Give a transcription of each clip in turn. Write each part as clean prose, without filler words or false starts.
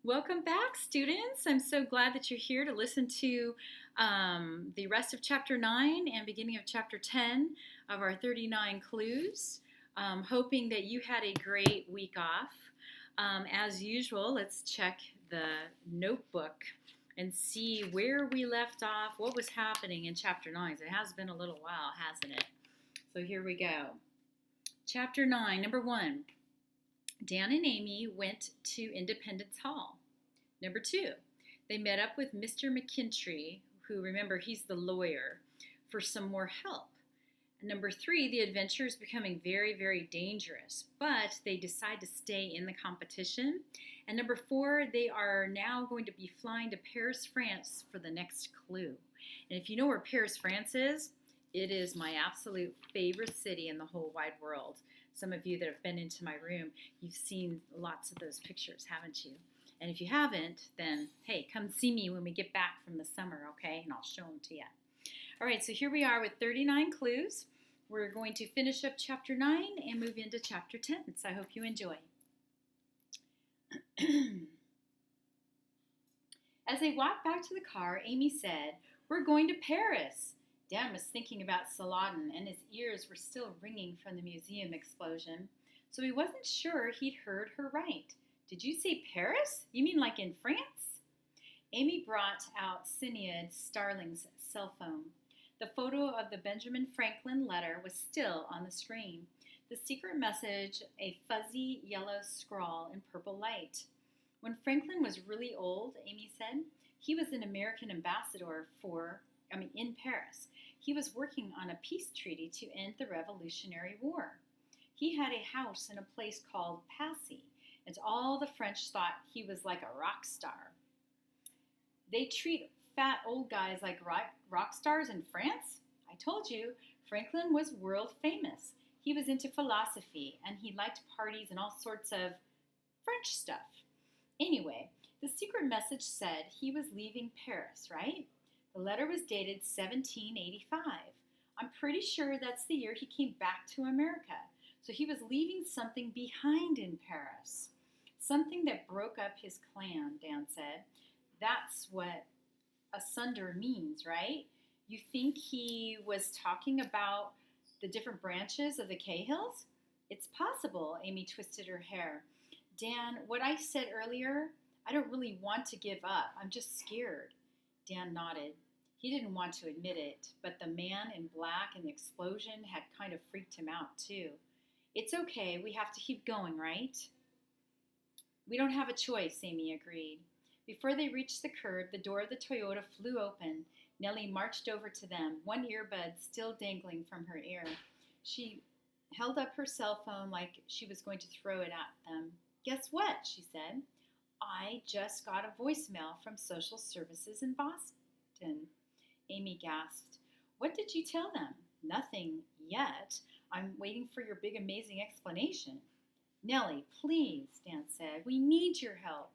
Welcome back, students. I'm so glad that you're here to listen to the rest of Chapter 9 and beginning of Chapter 10 of our 39 clues. Hoping that you had a great week off. As usual, let's check the notebook and see where we left off, what was happening in Chapter 9. It has been a little while, hasn't it? So here we go. Chapter 9, number 1. Dan and Amy went to Independence Hall. Number 2, they met up with Mr. McKintrey, who, remember, he's the lawyer, for some more help. Number 3, the adventure is becoming very, very dangerous, but they decide to stay in the competition. And number 4, they are now going to be flying to Paris, France for the next clue. And if you know where Paris, France is, it is my absolute favorite city in the whole wide world. Some of you that have been into my room, you've seen lots of those pictures, haven't you? And if you haven't, then hey, come see me when we get back from the summer, okay? And I'll show them to you. All right, so here we are with 39 clues. We're going to finish up Chapter 9 and move into Chapter 10, so I hope you enjoy. As they walked back to the car, Amy said, "We're going to Paris." Dan was thinking about Saladin, and his ears were still ringing from the museum explosion, so he wasn't sure he'd heard her right. "Did you say Paris? You mean like in France?" Amy brought out Sinead Starling's cell phone. The photo of the Benjamin Franklin letter was still on the screen. The secret message, a fuzzy yellow scrawl in purple light. When Franklin was really old, Amy said, he was an American ambassador in Paris. He was working on a peace treaty to end the Revolutionary War. He had a house in a place called Passy, and all the French thought he was like a rock star. They treat fat old guys like rock stars in France? I told you, Franklin was world famous. He was into philosophy, and he liked parties and all sorts of French stuff. Anyway, the secret message said he was leaving Paris, right? The letter was dated 1785. I'm pretty sure that's the year he came back to America. So he was leaving something behind in Paris. Something that broke up his clan, Dan said. That's what asunder means, right? You think he was talking about the different branches of the Cahills? It's possible, Amy twisted her hair. Dan, what I said earlier, I don't really want to give up. I'm just scared. Dan nodded. He didn't want to admit it, but the man in black and the explosion had kind of freaked him out too. It's okay, we have to keep going, right? We don't have a choice, Amy agreed. Before they reached the curb, the door of the Toyota flew open. Nellie marched over to them, one earbud still dangling from her ear. She held up her cell phone like she was going to throw it at them. Guess what? She said. I just got a voicemail from Social Services in Boston. Amy gasped. What did you tell them? Nothing yet. I'm waiting for your big, amazing explanation. Nellie, please, Dan said. We need your help.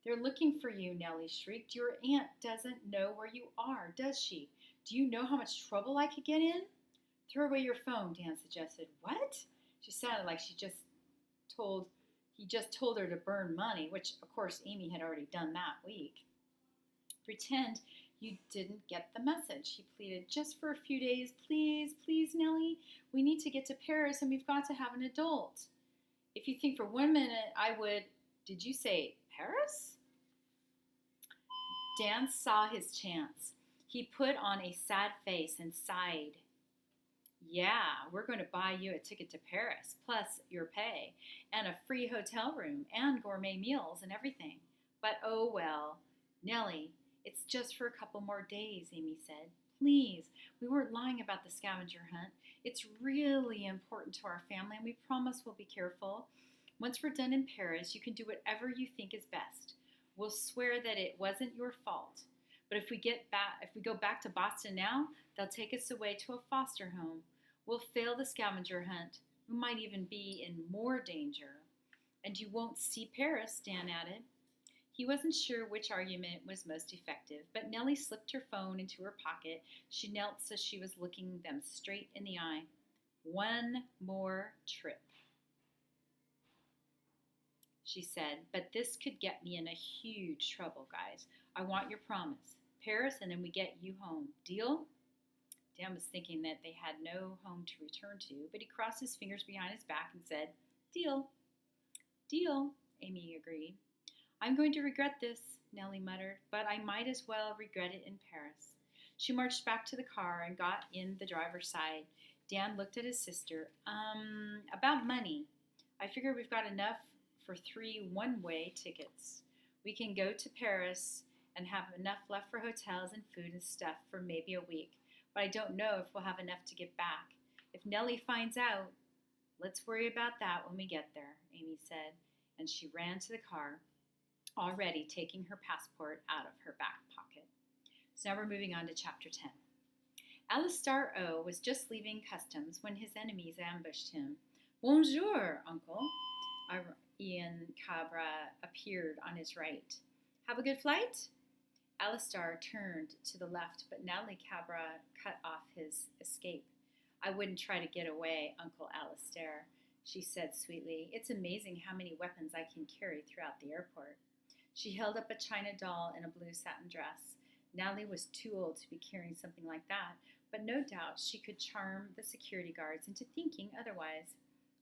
They're looking for you, Nellie shrieked. Your aunt doesn't know where you are, does she? Do you know how much trouble I could get in? Throw away your phone, Dan suggested. What? She sounded like he just told her to burn money, which, of course, Amy had already done that week. Pretend you didn't get the message, he pleaded. Just for a few days, please, please, Nellie. We need to get to Paris, and we've got to have an adult. If you think for 1 minute I would... Did you say Paris? Dan saw his chance. He put on a sad face and sighed. Yeah, we're going to buy you a ticket to Paris, plus your pay, and a free hotel room, and gourmet meals and everything. But oh well. Nellie, it's just for a couple more days, Amy said. Please, we weren't lying about the scavenger hunt. It's really important to our family, and we promise we'll be careful. Once we're done in Paris, you can do whatever you think is best. We'll swear that it wasn't your fault. But if we go back to Boston now, they'll take us away to a foster home. We'll fail the scavenger hunt. We might even be in more danger. And you won't see Paris, Dan added. He wasn't sure which argument was most effective, but Nellie slipped her phone into her pocket. She knelt so she was looking them straight in the eye. One more trip. she said, but this could get me in a huge trouble, guys. I want your promise. Paris, and then we get you home. Deal? Dan was thinking that they had no home to return to, but he crossed his fingers behind his back and said, Deal. Deal, Amy agreed. I'm going to regret this, Nellie muttered, but I might as well regret it in Paris. She marched back to the car and got in the driver's side. Dan looked at his sister. About money. I figure we've got enough for 3 one-way tickets. We can go to Paris and have enough left for hotels and food and stuff for maybe a week. But I don't know if we'll have enough to get back. If Nellie finds out, let's worry about that when we get there, Amy said, and she ran to the car, already taking her passport out of her back pocket. So now we're moving on to chapter 10. Alistair O was just leaving customs when his enemies ambushed him. Bonjour, uncle. Ian Cabra appeared on his right. Have a good flight? Alistair turned to the left, but Natalie Cabra cut off his escape. I wouldn't try to get away, Uncle Alistair, she said sweetly. It's amazing how many weapons I can carry throughout the airport. She held up a china doll in a blue satin dress. Natalie was too old to be carrying something like that, but no doubt she could charm the security guards into thinking otherwise.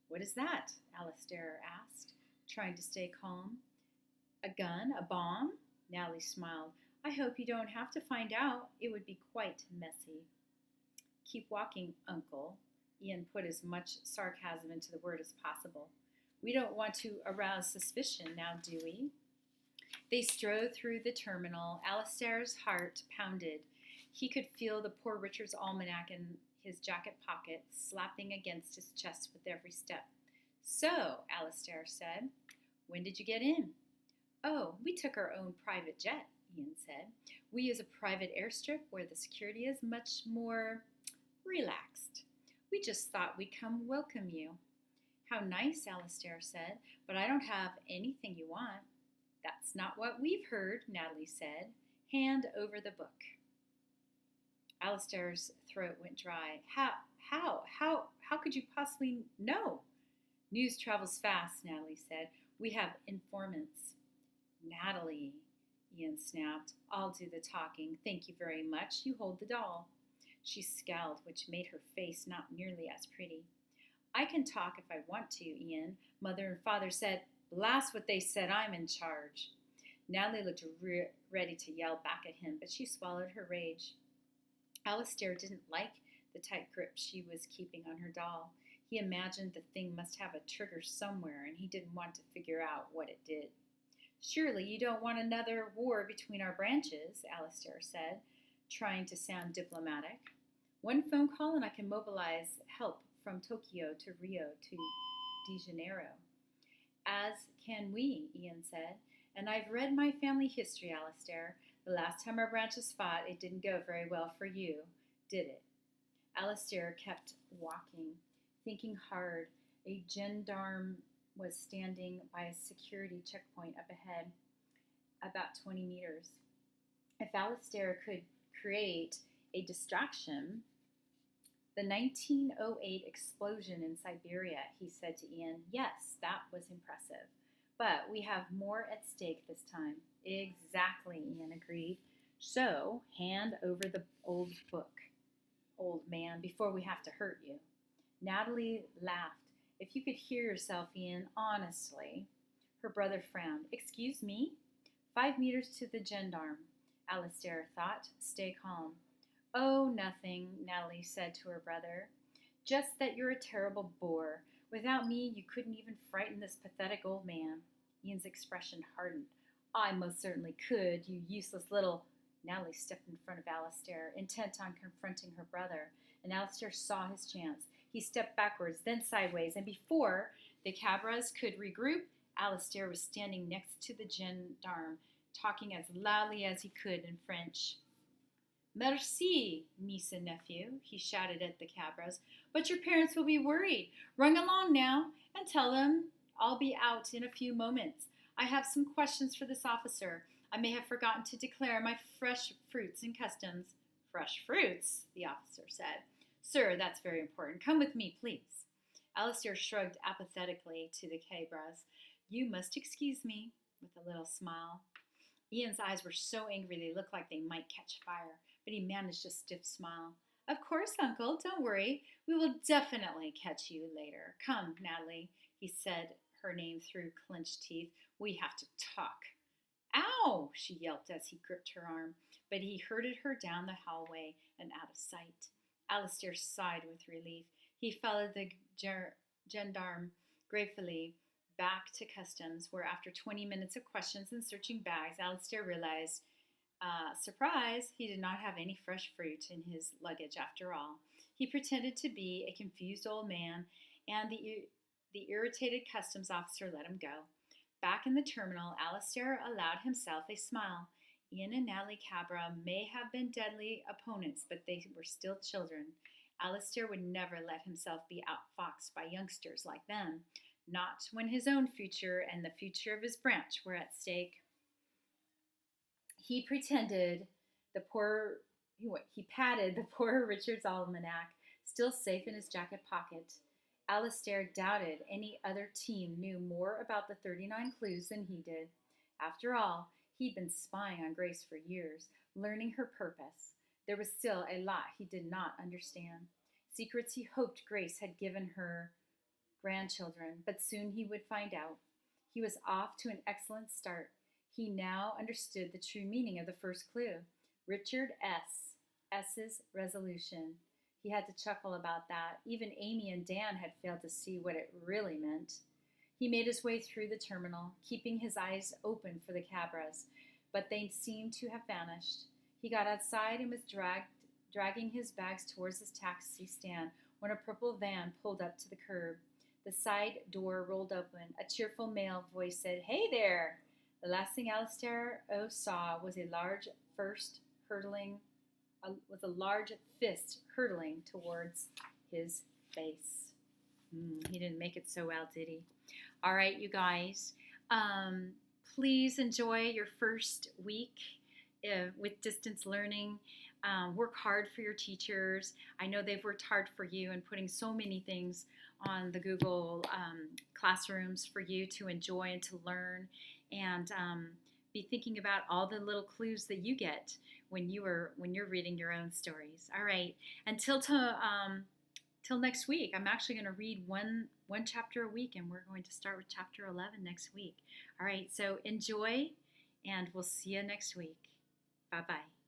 What is that? Alistair asked, trying to stay calm. A gun? A bomb? Natalie smiled. I hope you don't have to find out. It would be quite messy. Keep walking, Uncle. Ian put as much sarcasm into the word as possible. We don't want to arouse suspicion now, do we? They strode through the terminal. Alistair's heart pounded. He could feel the Poor Richard's almanac in his jacket pocket slapping against his chest with every step. So, Alistair said, when did you get in? Oh, we took our own private jet, Ian said. We use a private airstrip where the security is much more relaxed. We just thought we'd come welcome you. How nice, Alistair said, but I don't have anything you want. That's not what we've heard, Natalie said. Hand over the book. Alistair's throat went dry. How could you possibly know? News travels fast, Natalie said. We have informants. Natalie, Ian snapped. I'll do the talking. Thank you very much. You hold the doll. She scowled, which made her face not nearly as pretty. I can talk if I want to, Ian. Mother and Father said, blast what they said, I'm in charge. Natalie looked ready to yell back at him, but she swallowed her rage. Alistair didn't like the tight grip she was keeping on her doll. He imagined the thing must have a trigger somewhere, and he didn't want to figure out what it did. Surely you don't want another war between our branches, Alistair said, trying to sound diplomatic. One phone call and I can mobilize help from Tokyo to Rio to de Janeiro. As can we, Ian said, and I've read my family history, Alistair. The last time our branches fought, it didn't go very well for you, did it? Alistair kept walking, thinking hard. A gendarme was standing by a security checkpoint up ahead, about 20 meters. If Alistair could create a distraction, the 1908 explosion in Siberia, he said to Ian. Yes, that was impressive. But we have more at stake this time. Exactly, Ian agreed. So, hand over the old book, old man, before we have to hurt you. Natalie laughed. If you could hear yourself, Ian, honestly. Her brother frowned. Excuse me? 5 meters to the gendarme, Alistair thought. Stay calm. Oh, nothing, Natalie said to her brother. Just that you're a terrible bore. Without me, you couldn't even frighten this pathetic old man. Ian's expression hardened. I most certainly could, you useless little... Natalie stepped in front of Alistair, intent on confronting her brother, and Alistair saw his chance. He stepped backwards, then sideways, and before the Cabras could regroup, Alistair was standing next to the gendarme, talking as loudly as he could in French. Merci, niece and nephew, he shouted at the Cabras. But your parents will be worried. Run along now and tell them I'll be out in a few moments. I have some questions for this officer. I may have forgotten to declare my fresh fruits in customs. Fresh fruits, the officer said. Sir, that's very important. Come with me, please. Alistair shrugged apathetically to the Cabras. You must excuse me, with a little smile. Ian's eyes were so angry they looked like they might catch fire, but he managed a stiff smile. Of course, Uncle, don't worry. We will definitely catch you later. Come, Natalie, he said her name through clenched teeth. We have to talk. Ow! She yelped as he gripped her arm, but he herded her down the hallway and out of sight. Alistair sighed with relief. He followed the gendarme gratefully back to customs, where after 20 minutes of questions and searching bags, Alistair realized, surprise, he did not have any fresh fruit in his luggage after all. He pretended to be a confused old man, and the irritated customs officer let him go. Back in the terminal, Alistair allowed himself a smile. Ian and Natalie Cabra may have been deadly opponents, but they were still children. Alistair would never let himself be outfoxed by youngsters like them, not when his own future and the future of his branch were at stake. He pretended the poor he patted the poor Richard's almanac, still safe in his jacket pocket. Alistair doubted any other team knew more about the 39 clues than he did. After all, he'd been spying on Grace for years, learning her purpose. There was still a lot he did not understand. Secrets he hoped Grace had given her grandchildren, but soon he would find out. He was off to an excellent start. He now understood the true meaning of the first clue. Richard S. S's resolution. He had to chuckle about that. Even Amy and Dan had failed to see what it really meant. He made his way through the terminal, keeping his eyes open for the Cabras, but they seemed to have vanished. He got outside and was dragging his bags towards his taxi stand when a purple van pulled up to the curb. The side door rolled open. A cheerful male voice said, "Hey there!" The last thing Alistair saw was a large fist hurtling towards his face. He didn't make it so well, did he? All right, you guys. Please enjoy your first week with distance learning. Work hard for your teachers. I know they've worked hard for you and putting so many things on the Google classrooms for you to enjoy and to learn, and be thinking about all the little clues that you get when you're reading your own stories. All right, until till next week. I'm actually going to read one chapter a week, and we're going to start with chapter 11 next week. All right, so enjoy, and we'll see you next week. Bye bye.